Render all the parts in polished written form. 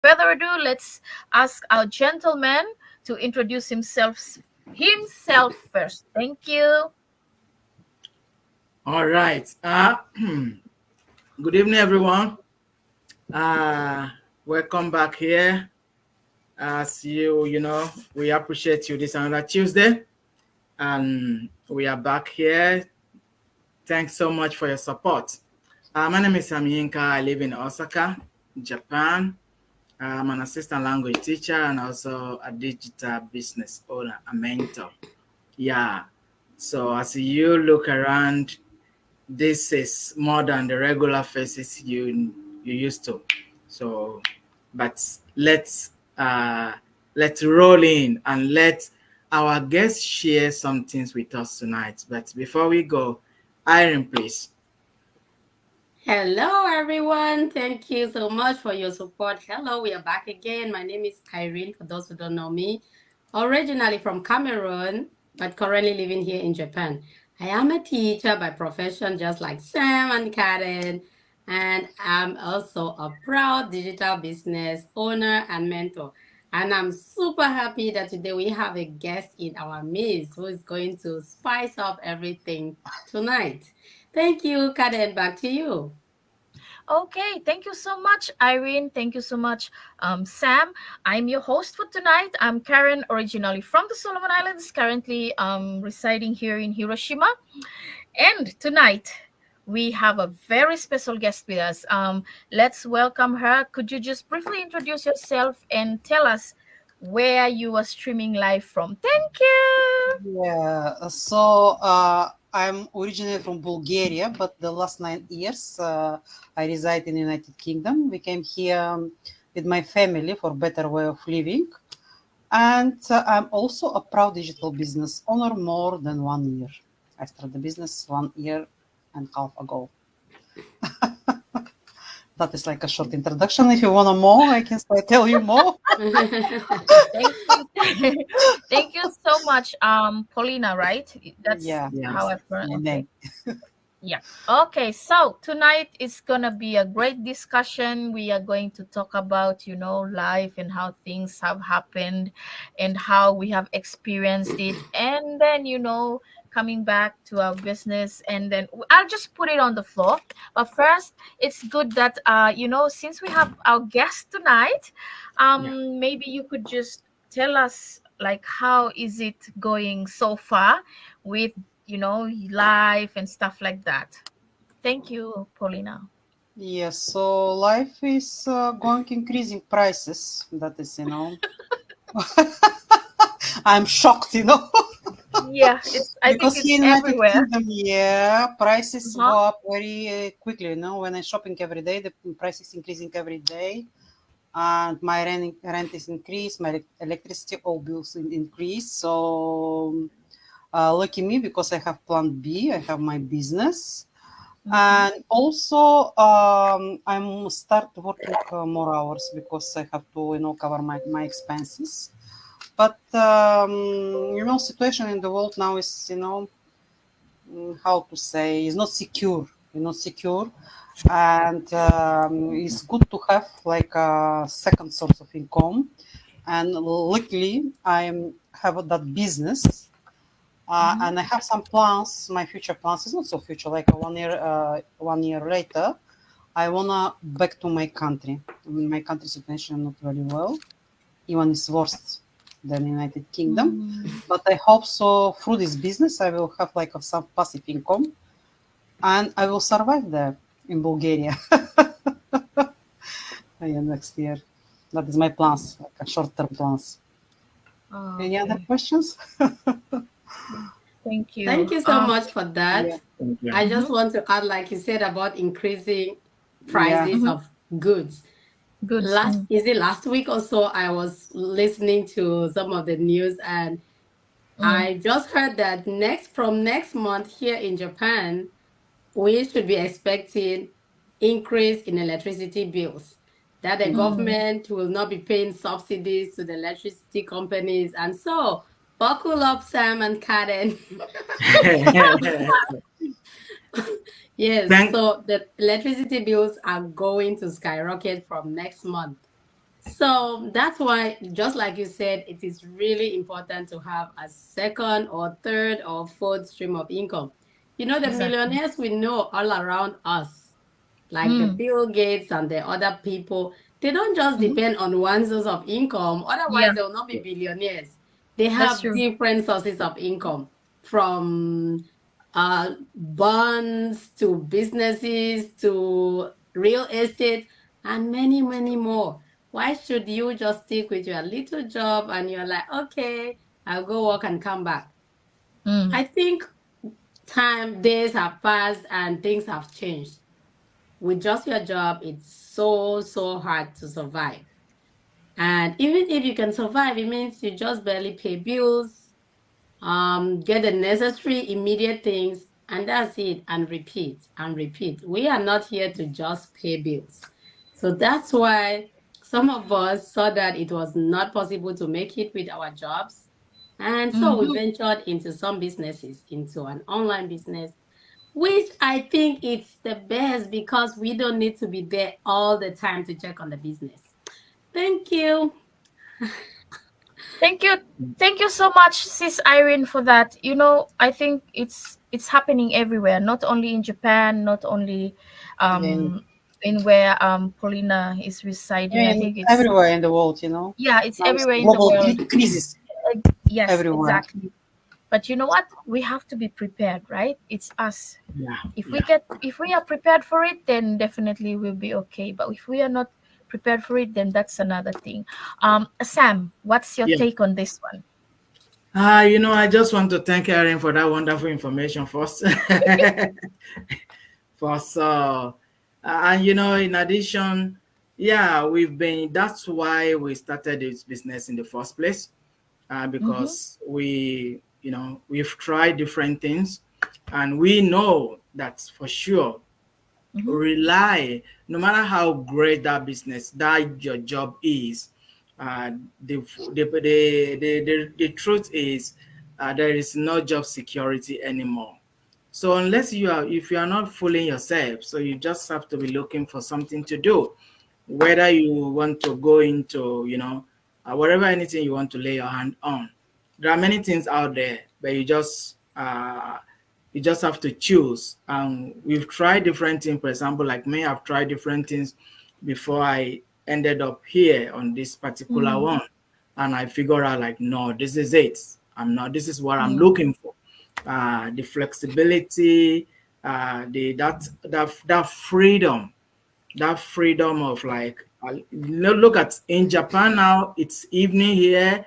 further ado, let's ask our gentleman to introduce himself first. Thank you. All right. Good evening, everyone. Uh, Welcome back here. As we appreciate you this another Tuesday, and we are back here. Thanks so much for your support. My name is Yinka. I live in Osaka, Japan. I'm an assistant language teacher and also a digital business owner, a mentor. Yeah. So as you look around, this is more than the regular faces you used to. So, but let's roll in and let our guests share some things with us tonight. But before we go, Irene, please. Hello, everyone. Thank you so much for your support. Hello, we are back again. My name is Irene, for those who don't know me. Originally from Cameroon, but currently living here in Japan. I am a teacher by profession, just like Sam and Karen, and I'm also a proud digital business owner and mentor. And I'm super happy that today we have a guest in our midst who is going to spice up everything tonight. Thank you, Karen. Back to you. Okay, thank you so much, Irene. Thank you so much, Sam. I'm your host for tonight. I'm Karen, originally from the Solomon Islands, currently residing here in Hiroshima. And tonight, we have a very special guest with us. Let's welcome her. Could you just briefly introduce yourself and tell us where you are streaming live from? Thank you. I'm originally from Bulgaria, but the last 9 years I reside in the United Kingdom. We came here with my family for better way of living. And I'm also a proud digital business owner more than 1 year. I started the business 1 year and a half ago. That is like a short introduction. If you want to more, I can tell you more. Thank you. Thank you so much, Polina, right? That's Yeah, how Yes. I pronounce. my Okay. name. Yeah. Okay. So tonight is gonna be a great discussion. We are going to talk about, life and how things have happened and how we have experienced it. And then, coming back to our business. And then I'll just put it on the floor. But first, it's good that since we have our guest tonight, Yeah. maybe you could just tell us like how is it going so far with life and stuff like that. Thank you, Paulina. Yes, so life is going increasing prices. That is, I'm shocked. Yeah, I think Because it's here in United everywhere. Kingdom, yeah, prices go Uh-huh. up very quickly. When I'm shopping every day, the price is increasing every day, and my rent is increased, my electricity all bills increase. So lucky me because I have Plan B, I have my business, Mm-hmm. and also I'm start working more hours because I have to cover my expenses. But situation in the world now is how to say is not secure, and it's good to have like a second source of income. And luckily I have that business, Mm-hmm. and I have some plans. My future plans is not so future, like a 1 year later I wanna back to my country. My country situation not very well, even is worse than United Kingdom. Mm-hmm. But I hope so through this business I will have like some passive income and I will survive there in Bulgaria. Yeah, next year. That is my plans, like a short-term plans. Any other Okay. questions? Thank Thank you. you so much for Yeah, that. Thank you. I Mm-hmm. just want to add, like you said, about increasing yeah. prices Mm-hmm. of goods. Goods. Last is it last week or so, I was listening to some of the news, and Mm-hmm. I just heard that next month here in Japan, we should be expecting increase in electricity bills. That the Mm. government will not be paying subsidies to the electricity companies, and so buckle up, Sam and Karen. Yes, Thank so the electricity bills are going to skyrocket from next month. So that's why, just like you said, it is really important to have a second or third or fourth stream of income. You know, the Exactly. millionaires we know all around us, like the Mm. Bill Gates and the other people, they don't just Hmm. depend on one source of income. Yeah, Otherwise, they will not be billionaires. They that's have true. different sources of income, from bonds to businesses to real estate and many, many more. Why should you just stick with your little job and you're like, okay, I'll go work and come back? Mm. I think days have passed and things have changed. With just your job, it's so, so hard to survive. And even if you can survive, it means you just barely pay bills, get the necessary immediate things, and that's it, and repeat and repeat. We are not here to just pay bills. So that's why some of us saw that it was not possible to make it with our jobs. And so we Hmm. ventured into some businesses, into an online business, which I think it's the best because we don't need to be there all the time to check on the business. Thank you. Thank you. Thank you so much, Sis Irene, for that. You know, I think it's happening everywhere, not only in Japan, not only And um in where Polina is I residing. I mean, think it's, everywhere in the world, you know. yeah, it's Now it's everywhere in the global world. crisis Yes, everywhere. exactly. But you know what? We have to be prepared, right? It's us. Yeah, yeah. If we are prepared for it, then definitely we'll be okay. But if we are not prepared for it, then that's another thing. Sam, what's your Yeah. take on this one? I just want to thank Erin for that wonderful information first. first, and in addition, yeah, that's why we started this business in the first place, Mm-hmm. because we've tried different things, and we know that for sure Mm-hmm. rely, no matter how great that business, that your job is, uh, the truth is, there is no job security anymore. So unless if you are not fooling yourself, so you just have to be looking for something to do, whether you want to go into, whatever, anything you want to lay your hand on. There are many things out there, but you just have to choose. And we've tried different things. For example, like me, I've tried different things before I ended up here on this particular Mm, one, and I figured out, like, no, this is it. I'm not. This is what I'm mm, looking for. The flexibility, that freedom, of, like, look at, in Japan now, it's evening here,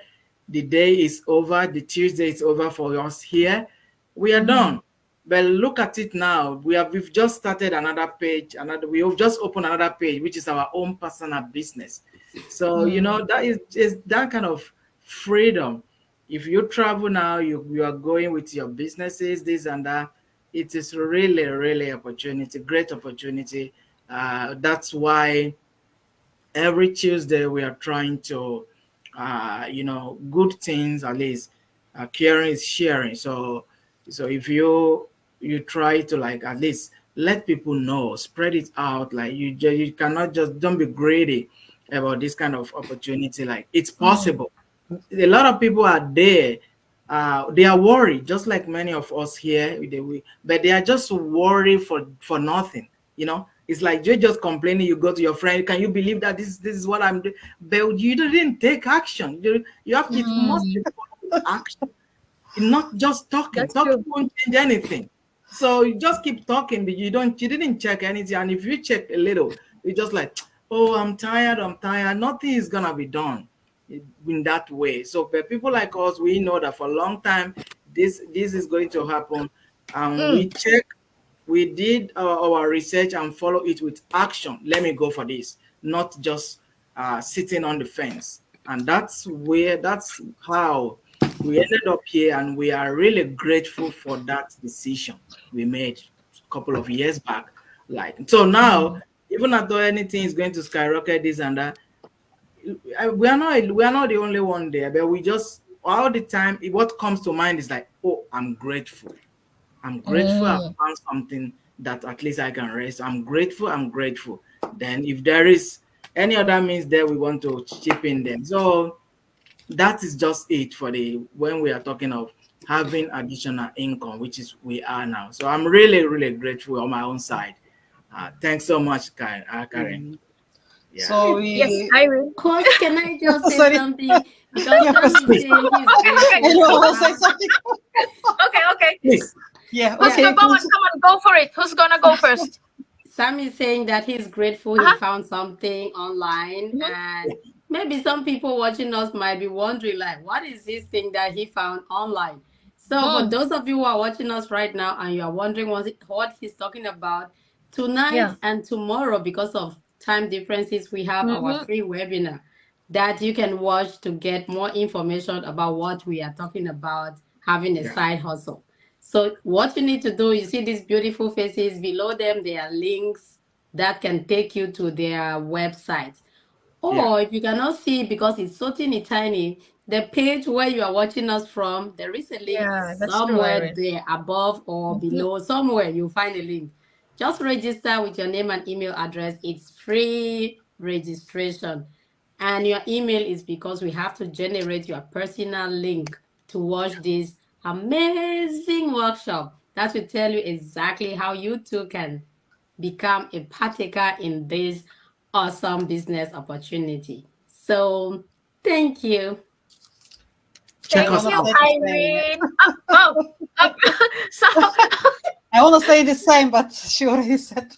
the day is over, the Tuesday is over for us here, we are mm, done. But look at it now, we've just started another page, we have just opened another page, which is our own personal business. So mm, that is that kind of freedom. If you travel now, you are going with your businesses, this and that. It is really, really opportunity, great opportunity. That's why every Tuesday we are trying to, good things, at least. Caring is sharing. So if you try to, like, at least let people know, spread it out. Like, you cannot just, don't be greedy about this kind of opportunity. Like, it's mm, possible. A lot of people are there. They are worried, just like many of us here. But they are just worried for nothing. It's like you're just complaining. You go to your friend, can you believe that this is what I'm doing? But you didn't take action. You have, it must be mm. action, not just talking. That's Talking true. won't change anything. So you just keep talking, but you didn't check anything. And if you check a little, you're just like, oh, I'm tired, nothing is gonna be done in that way. So, but people like us, we know that for a long time this is going to happen, and Mm, we did our research and follow it with action. Let me go for this, not just sitting on the fence. And that's how we ended up here, and we are really grateful for that decision we made a couple of years back. Like, so now, mm, even though anything is going to skyrocket, this and that, we are not the only one there, but we just, all the time, what comes to mind is like, oh, I'm grateful I mm, found something that at least I can rest. I'm grateful. Then if there is any other means there we want to chip in them. So that is just it for the when we are talking of having additional income, which is we are now. So I'm really, really grateful on my own side. Thanks so much, Karen. Mm. Yeah. So Yes, we, Irene. Host, can I just say sorry, something? Because yeah, Sam first, is please. saying he's Okay, okay, grateful Anyone he want to say found. something? okay, okay. Please. Yeah, Who's Yeah, gonna okay, go on? please. Come on, go for it. Who's gonna go first? Sam is saying that he's grateful he Uh-huh. found something online, Mhm. and maybe some people watching us might be wondering, like, what is this thing that he found online? So, for Mm, those of you who are watching us right now and you are wondering what he's talking about, tonight yeah. and tomorrow, because of time differences, we have our Mm-hmm. free webinar that you can watch to get more information about what we are talking about having a Yeah. side hustle. So what you need to do, you see these beautiful faces below them, there are links that can take you to their website. Yeah. Or if you cannot see because it's so teeny tiny, the page where you are watching us from, there is a link Yeah, that's true, somewhere Irene. there above or Mm-hmm. below, somewhere you'll find a link. Just register with your name and email address. It's free registration. And your email is because we have to generate your personal link to watch this amazing workshop that will tell you exactly how you too can become a partaker in this awesome business opportunity. So, thank you. I Check Thank us want to you, out. say the same. Irene. Uh, so I want to say the same, but she already said.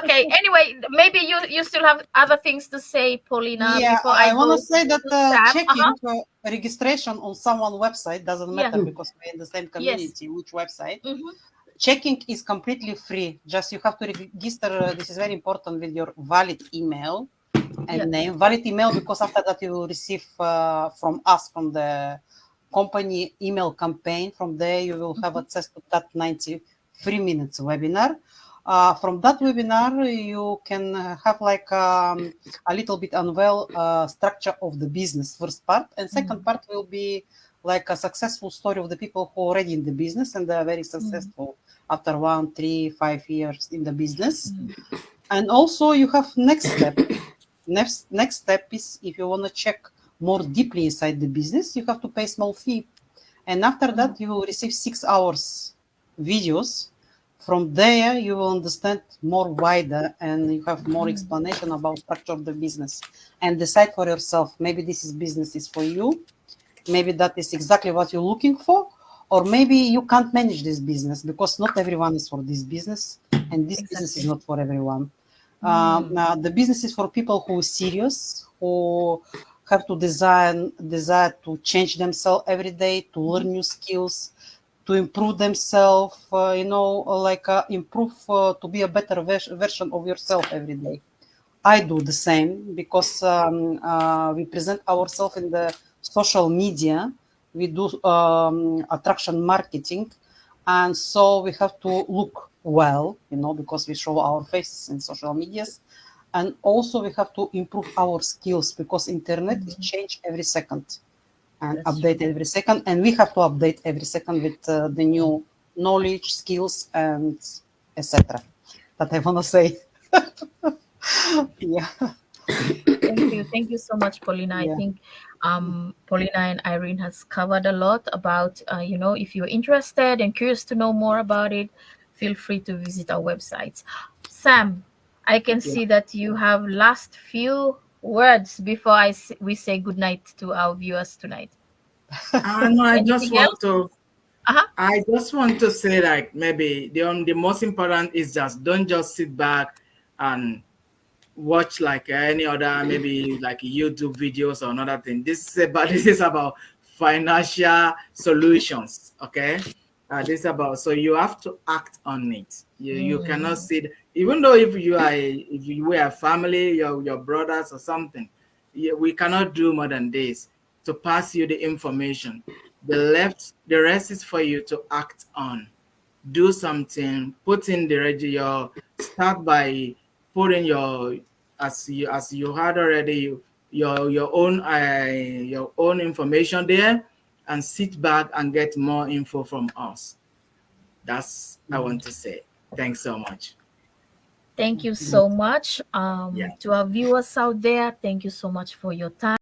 okay. Anyway, maybe you still have other things to say, Paulina, Yeah, before I I want to go say that to Sam. checking registration on someone website doesn't Yeah. matter Mm. because we're in the same Yes. community. Which website? Mm-hmm. Checking is completely free. Just you have to register. This is very important with your valid email Yeah. and name. Valid email because after that you will receive from us from the company email campaign. From there you will have Mm-hmm. access to that 93 minutes webinar. From that webinar, you can have like a little bit unveil structure of the business first part, and second part will be like a successful story of the people who are already in the business and they are very Mm-hmm. successful after 1, 3, 5 years in the business. Mm-hmm. And also you have next step. Next step is if you want to check more deeply inside the business, you have to pay small fee. And after Mm-hmm. that, you will receive 6 hours videos. From there, you will understand more wider and you have more Mm-hmm. explanation about structure of the business and decide for yourself. Maybe this is business is for you. Maybe that is exactly what you're looking for. Or maybe you can't manage this business because not everyone is for this business and this business is Exactly. not for everyone. Mm. Now the business is for people who are serious, who have to desire to change themselves every day, to Mm-hmm. learn new skills, to improve themselves. Like improve to be a better version of yourself every day. I do the same because we present ourselves in the social media. We do attraction marketing, and so we have to look well, because we show our faces in social medias, and also we have to improve our skills because internet is Mm-hmm. change every second and That's update true. every second, and we have to update every second with the new knowledge, skills, and etc. That I want to say. Yeah, Thank you. Thank you so much, Paulina. I yeah. think Paulina and Irene has covered a lot about, if you're interested and curious to know more about it, feel free to visit our website. Sam, I can Yeah. see that you have last few words before we say goodnight to our viewers tonight. No, Anything else? Uh-huh. I just want to say like maybe the most important is just don't just sit back and watch like any other maybe like YouTube videos or another thing. This is about this is about financial solutions. Okay, this is about so you have to act on it. You cannot Mm, sit even though if you were a family, your brothers or something. We cannot do more than this to pass you the information. The rest is for you to act on, do something, put in the your start by putting your as you had already your own information there and sit back and get more info from us. That's I want to say. Thanks so much. Thank you so much. Yeah. To our viewers out there, thank you so much for your time.